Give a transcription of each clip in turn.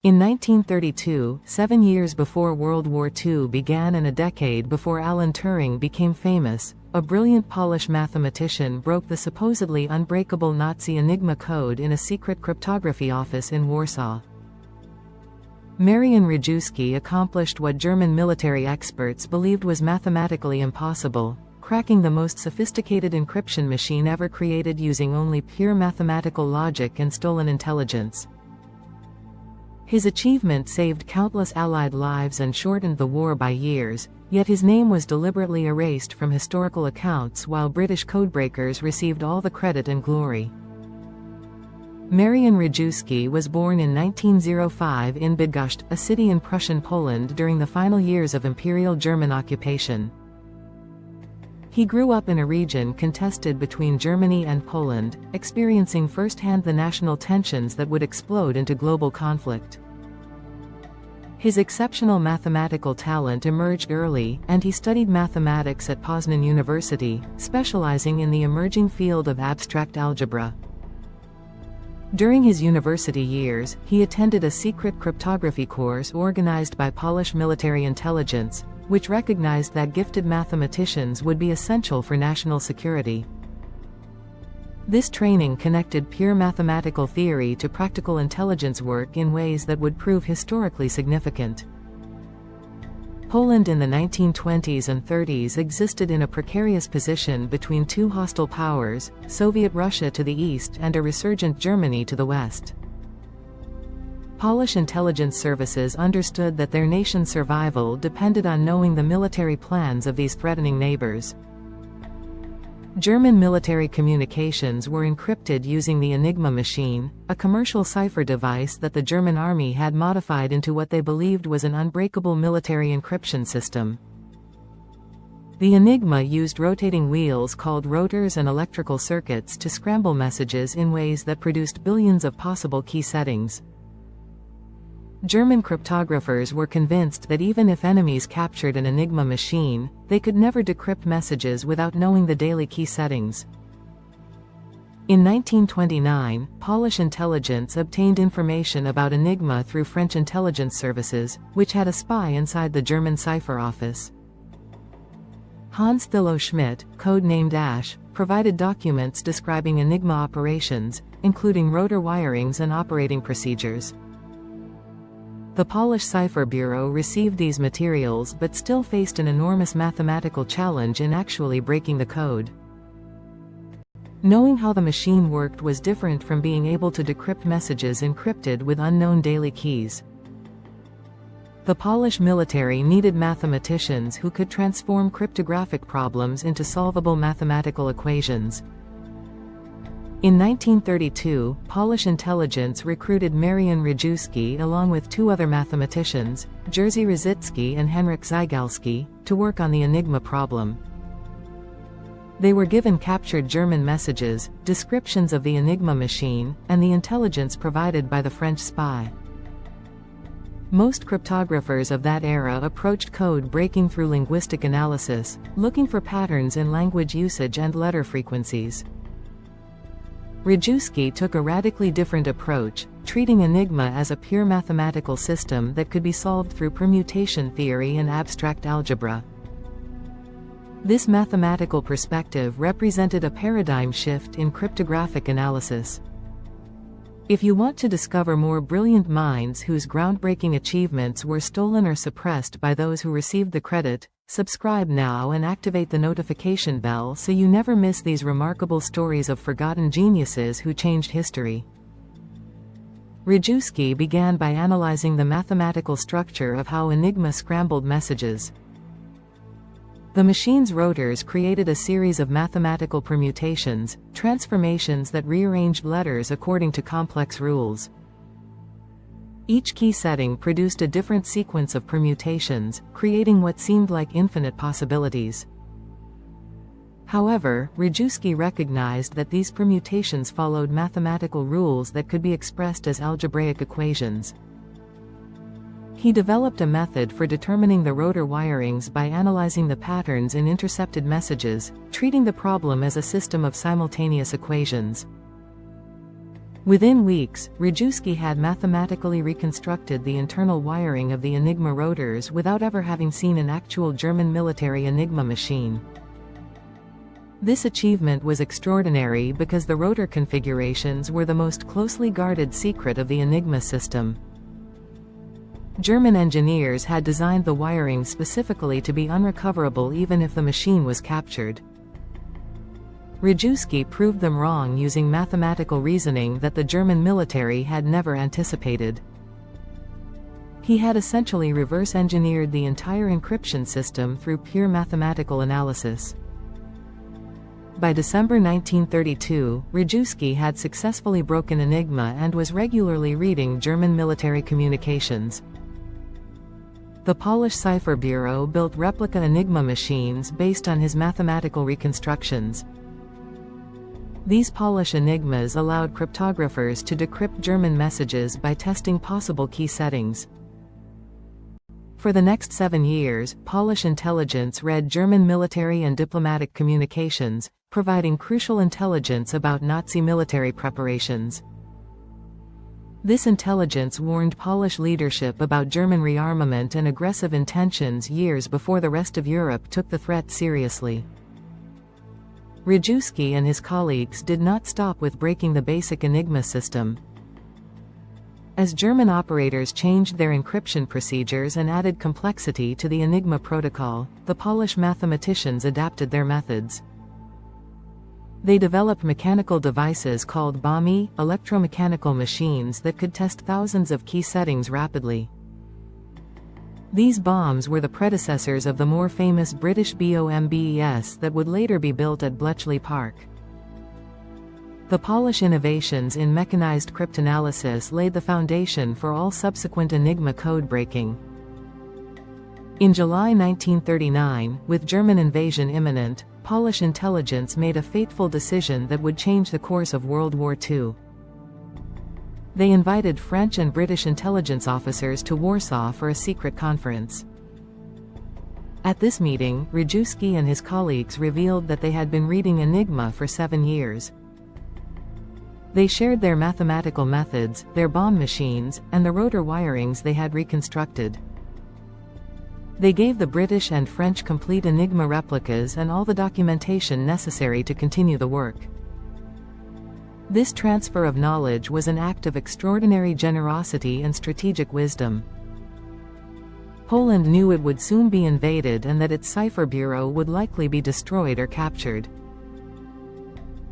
In 1932, 7 years before World War II began and a decade before Alan Turing became famous, a brilliant Polish mathematician broke the supposedly unbreakable Nazi Enigma code in a secret cryptography office in Warsaw. Marian Rejewski accomplished what German military experts believed was mathematically impossible, cracking the most sophisticated encryption machine ever created using only pure mathematical logic and stolen intelligence. His achievement saved countless Allied lives and shortened the war by years, yet his name was deliberately erased from historical accounts while British codebreakers received all the credit and glory. Marian Rejewski was born in 1905 in Bydgoszcz, a city in Prussian Poland during the final years of Imperial German occupation. He grew up in a region contested between Germany and Poland, experiencing firsthand the national tensions that would explode into global conflict. His exceptional mathematical talent emerged early, and he studied mathematics at Poznan University, specializing in the emerging field of abstract algebra. During his university years, he attended a secret cryptography course organized by Polish military intelligence, which recognized that gifted mathematicians would be essential for national security. This training connected pure mathematical theory to practical intelligence work in ways that would prove historically significant. Poland in the 1920s and 30s existed in a precarious position between two hostile powers, Soviet Russia to the east and a resurgent Germany to the west. Polish intelligence services understood that their nation's survival depended on knowing the military plans of these threatening neighbors. German military communications were encrypted using the Enigma machine, a commercial cipher device that the German army had modified into what they believed was an unbreakable military encryption system. The Enigma used rotating wheels called rotors and electrical circuits to scramble messages in ways that produced billions of possible key settings. German cryptographers were convinced that even if enemies captured an Enigma machine, they could never decrypt messages without knowing the daily key settings. In 1929, Polish intelligence obtained information about Enigma through French intelligence services, which had a spy inside the German cipher office. Hans Thilo Schmidt, codenamed Ash, provided documents describing Enigma operations, including rotor wirings and operating procedures. The Polish Cipher Bureau received these materials but still faced an enormous mathematical challenge in actually breaking the code. Knowing how the machine worked was different from being able to decrypt messages encrypted with unknown daily keys. The Polish military needed mathematicians who could transform cryptographic problems into solvable mathematical equations. In 1932, Polish intelligence recruited Marian Rejewski along with two other mathematicians, Jerzy Rzycki and Henryk Zygalski, to work on the Enigma problem. They were given captured German messages, descriptions of the Enigma machine, and the intelligence provided by the French spy. Most cryptographers of that era approached code breaking through linguistic analysis, looking for patterns in language usage and letter frequencies. Rejewski took a radically different approach, treating Enigma as a pure mathematical system that could be solved through permutation theory and abstract algebra. This mathematical perspective represented a paradigm shift in cryptographic analysis. If you want to discover more brilliant minds whose groundbreaking achievements were stolen or suppressed by those who received the credit, subscribe now and activate the notification bell so you never miss these remarkable stories of forgotten geniuses who changed history. Rejewski began by analyzing the mathematical structure of how Enigma scrambled messages. The machine's rotors created a series of mathematical permutations, transformations that rearranged letters according to complex rules. Each key setting produced a different sequence of permutations, creating what seemed like infinite possibilities. However, Rejewski recognized that these permutations followed mathematical rules that could be expressed as algebraic equations. He developed a method for determining the rotor wirings by analyzing the patterns in intercepted messages, treating the problem as a system of simultaneous equations. Within weeks, Rejewski had mathematically reconstructed the internal wiring of the Enigma rotors without ever having seen an actual German military Enigma machine. This achievement was extraordinary because the rotor configurations were the most closely guarded secret of the Enigma system. German engineers had designed the wiring specifically to be unrecoverable even if the machine was captured. Rejewski proved them wrong using mathematical reasoning that the German military had never anticipated. He had essentially reverse-engineered the entire encryption system through pure mathematical analysis. By December 1932, Rejewski had successfully broken Enigma and was regularly reading German military communications. The Polish Cipher Bureau built replica Enigma machines based on his mathematical reconstructions. These Polish Enigmas allowed cryptographers to decrypt German messages by testing possible key settings. For the next 7 years, Polish intelligence read German military and diplomatic communications, providing crucial intelligence about Nazi military preparations. This intelligence warned Polish leadership about German rearmament and aggressive intentions years before the rest of Europe took the threat seriously. Rejewski and his colleagues did not stop with breaking the basic Enigma system. As German operators changed their encryption procedures and added complexity to the Enigma protocol, the Polish mathematicians adapted their methods. They developed mechanical devices called BOMI, electromechanical machines that could test thousands of key settings rapidly. These bombs were the predecessors of the more famous British bombs that would later be built at Bletchley Park. The Polish innovations in mechanized cryptanalysis laid the foundation for all subsequent Enigma code breaking. In July 1939, with German invasion imminent, Polish intelligence made a fateful decision that would change the course of World War II. They invited French and British intelligence officers to Warsaw for a secret conference. At this meeting, Rejewski and his colleagues revealed that they had been reading Enigma for 7 years. They shared their mathematical methods, their bomb machines, and the rotor wirings they had reconstructed. They gave the British and French complete Enigma replicas and all the documentation necessary to continue the work. This transfer of knowledge was an act of extraordinary generosity and strategic wisdom. Poland knew it would soon be invaded and that its cipher bureau would likely be destroyed or captured.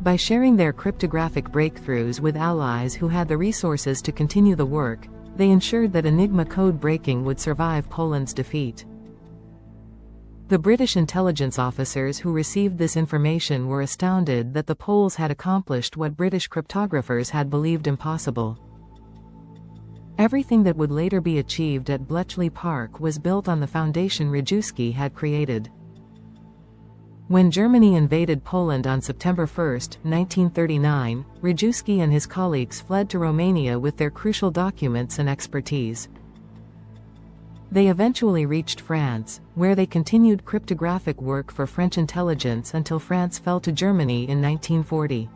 By sharing their cryptographic breakthroughs with allies who had the resources to continue the work, they ensured that Enigma code breaking would survive Poland's defeat. The British intelligence officers who received this information were astounded that the Poles had accomplished what British cryptographers had believed impossible. Everything that would later be achieved at Bletchley Park was built on the foundation Rejewski had created. When Germany invaded Poland on September 1, 1939, Rejewski and his colleagues fled to Romania with their crucial documents and expertise. They eventually reached France, where they continued cryptographic work for French intelligence until France fell to Germany in 1940.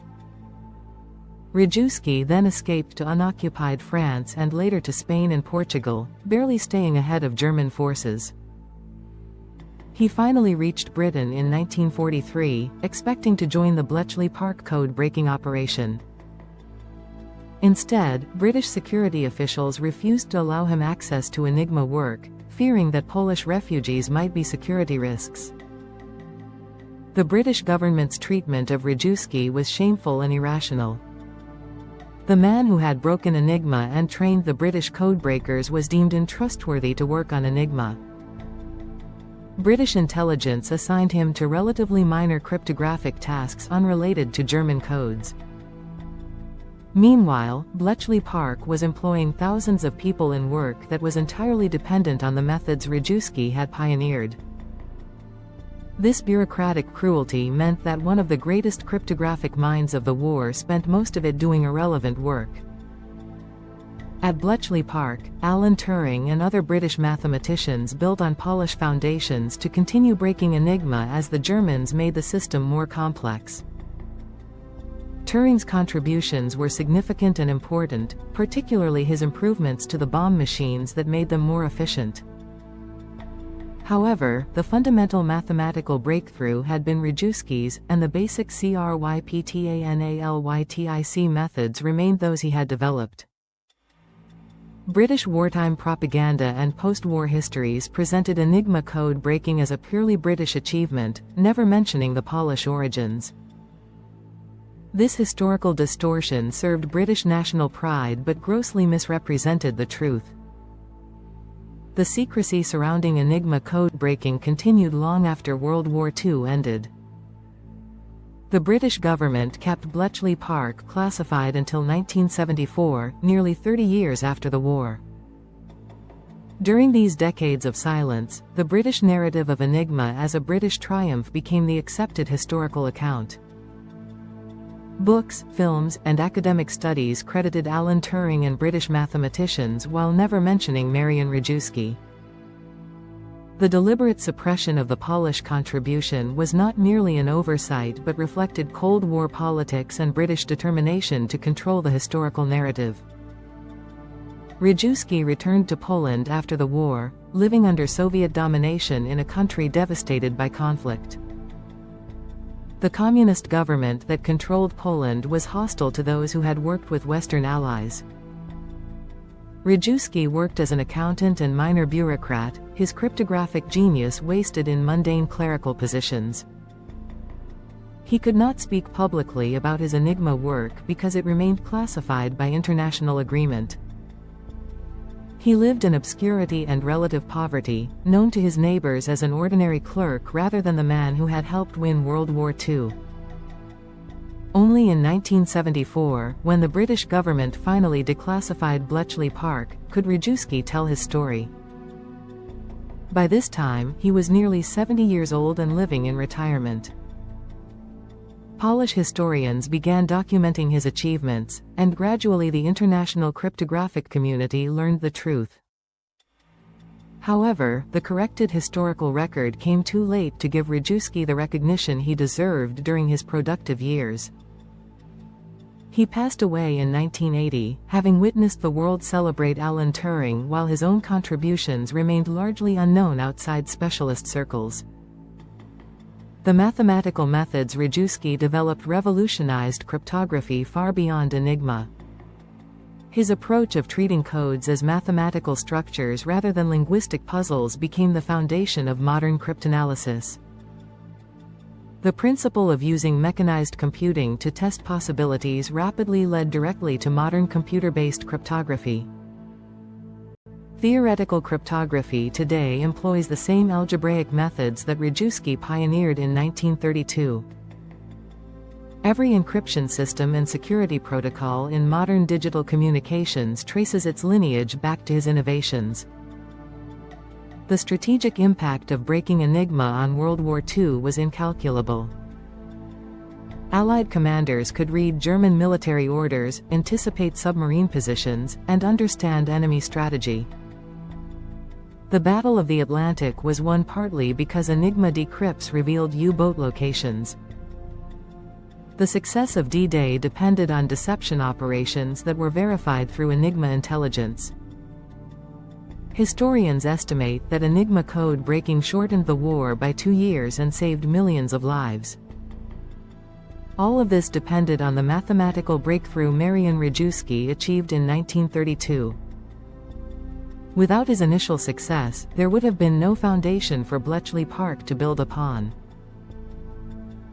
Rejewski then escaped to unoccupied France and later to Spain and Portugal, barely staying ahead of German forces. He finally reached Britain in 1943, expecting to join the Bletchley Park code-breaking operation. Instead, British security officials refused to allow him access to Enigma work, fearing that Polish refugees might be security risks. The British government's treatment of Rejewski was shameful and irrational. The man who had broken Enigma and trained the British codebreakers was deemed untrustworthy to work on Enigma. British intelligence assigned him to relatively minor cryptographic tasks unrelated to German codes. Meanwhile, Bletchley Park was employing thousands of people in work that was entirely dependent on the methods Rejewski had pioneered. This bureaucratic cruelty meant that one of the greatest cryptographic minds of the war spent most of it doing irrelevant work. At Bletchley Park, Alan Turing and other British mathematicians built on Polish foundations to continue breaking Enigma as the Germans made the system more complex. Turing's contributions were significant and important, particularly his improvements to the bomb machines that made them more efficient. However, the fundamental mathematical breakthrough had been Rejewski's, and the basic cryptanalytic methods remained those he had developed. British wartime propaganda and post-war histories presented Enigma code breaking as a purely British achievement, never mentioning the Polish origins. This historical distortion served British national pride but grossly misrepresented the truth. The secrecy surrounding Enigma code breaking continued long after World War II ended. The British government kept Bletchley Park classified until 1974, nearly 30 years after the war. During these decades of silence, the British narrative of Enigma as a British triumph became the accepted historical account. Books, films, and academic studies credited Alan Turing and British mathematicians while never mentioning Marian Rejewski. The deliberate suppression of the Polish contribution was not merely an oversight but reflected Cold War politics and British determination to control the historical narrative. Rejewski returned to Poland after the war, living under Soviet domination in a country devastated by conflict. The communist government that controlled Poland was hostile to those who had worked with Western allies. Rejewski worked as an accountant and minor bureaucrat, his cryptographic genius wasted in mundane clerical positions. He could not speak publicly about his Enigma work because it remained classified by international agreement. He lived in obscurity and relative poverty, known to his neighbors as an ordinary clerk rather than the man who had helped win World War II. Only in 1974, when the British government finally declassified Bletchley Park, could Rejewski tell his story. By this time, he was nearly 70 years old and living in retirement. Polish historians began documenting his achievements, and gradually the international cryptographic community learned the truth. However, the corrected historical record came too late to give Rejewski the recognition he deserved during his productive years. He passed away in 1980, having witnessed the world celebrate Alan Turing while his own contributions remained largely unknown outside specialist circles. The mathematical methods Rejewski developed revolutionized cryptography far beyond Enigma. His approach of treating codes as mathematical structures rather than linguistic puzzles became the foundation of modern cryptanalysis. The principle of using mechanized computing to test possibilities rapidly led directly to modern computer-based cryptography. Theoretical cryptography today employs the same algebraic methods that Rejewski pioneered in 1932. Every encryption system and security protocol in modern digital communications traces its lineage back to his innovations. The strategic impact of breaking Enigma on World War II was incalculable. Allied commanders could read German military orders, anticipate submarine positions, and understand enemy strategy. The Battle of the Atlantic was won partly because Enigma decrypts revealed U-boat locations. The success of D-Day depended on deception operations that were verified through Enigma intelligence. Historians estimate that Enigma code breaking shortened the war by 2 years and saved millions of lives. All of this depended on the mathematical breakthrough Marian Rejewski achieved in 1932. Without his initial success, there would have been no foundation for Bletchley Park to build upon.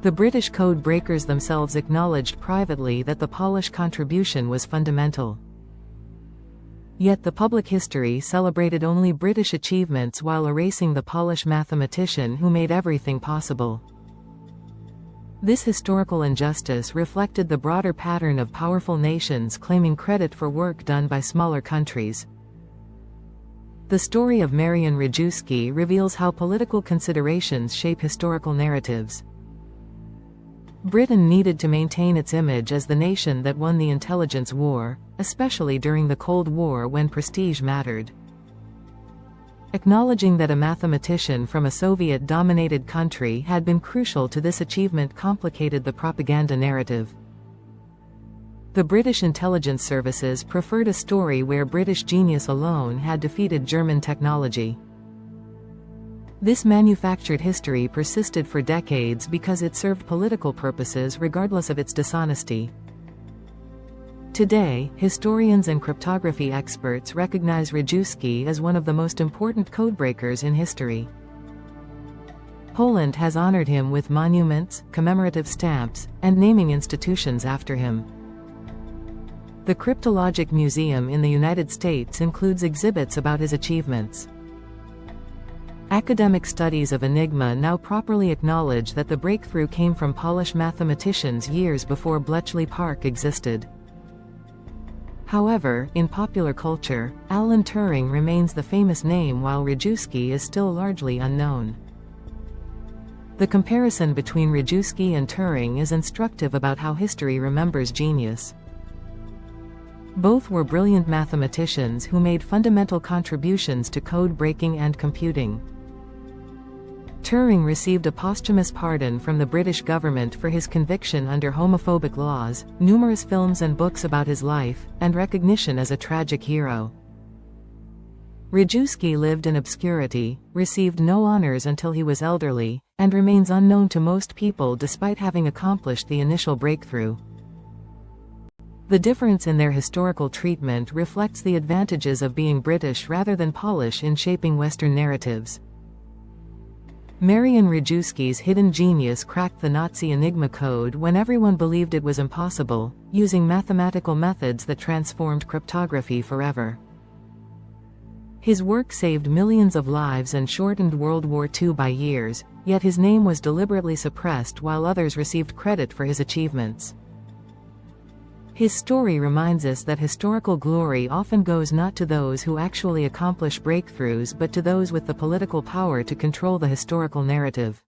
The British code breakers themselves acknowledged privately that the Polish contribution was fundamental. Yet the public history celebrated only British achievements while erasing the Polish mathematician who made everything possible. This historical injustice reflected the broader pattern of powerful nations claiming credit for work done by smaller countries. The story of Marian Rejewski reveals how political considerations shape historical narratives. Britain needed to maintain its image as the nation that won the intelligence war, especially during the Cold War when prestige mattered. Acknowledging that a mathematician from a Soviet-dominated country had been crucial to this achievement complicated the propaganda narrative. The British intelligence services preferred a story where British genius alone had defeated German technology. This manufactured history persisted for decades because it served political purposes regardless of its dishonesty. Today, historians and cryptography experts recognize Rejewski as one of the most important codebreakers in history. Poland has honored him with monuments, commemorative stamps, and naming institutions after him. The Cryptologic Museum in the United States includes exhibits about his achievements. Academic studies of Enigma now properly acknowledge that the breakthrough came from Polish mathematicians years before Bletchley Park existed. However, in popular culture, Alan Turing remains the famous name while Rejewski is still largely unknown. The comparison between Rejewski and Turing is instructive about how history remembers genius. Both were brilliant mathematicians who made fundamental contributions to code breaking and computing. Turing received a posthumous pardon from the British government for his conviction under homophobic laws, numerous films and books about his life, and recognition as a tragic hero. Rejewski lived in obscurity, received no honors until he was elderly, and remains unknown to most people despite having accomplished the initial breakthrough. The difference in their historical treatment reflects the advantages of being British rather than Polish in shaping Western narratives. Marian Rejewski's hidden genius cracked the Nazi Enigma code when everyone believed it was impossible, using mathematical methods that transformed cryptography forever. His work saved millions of lives and shortened World War II by years, yet his name was deliberately suppressed while others received credit for his achievements. His story reminds us that historical glory often goes not to those who actually accomplish breakthroughs but to those with the political power to control the historical narrative.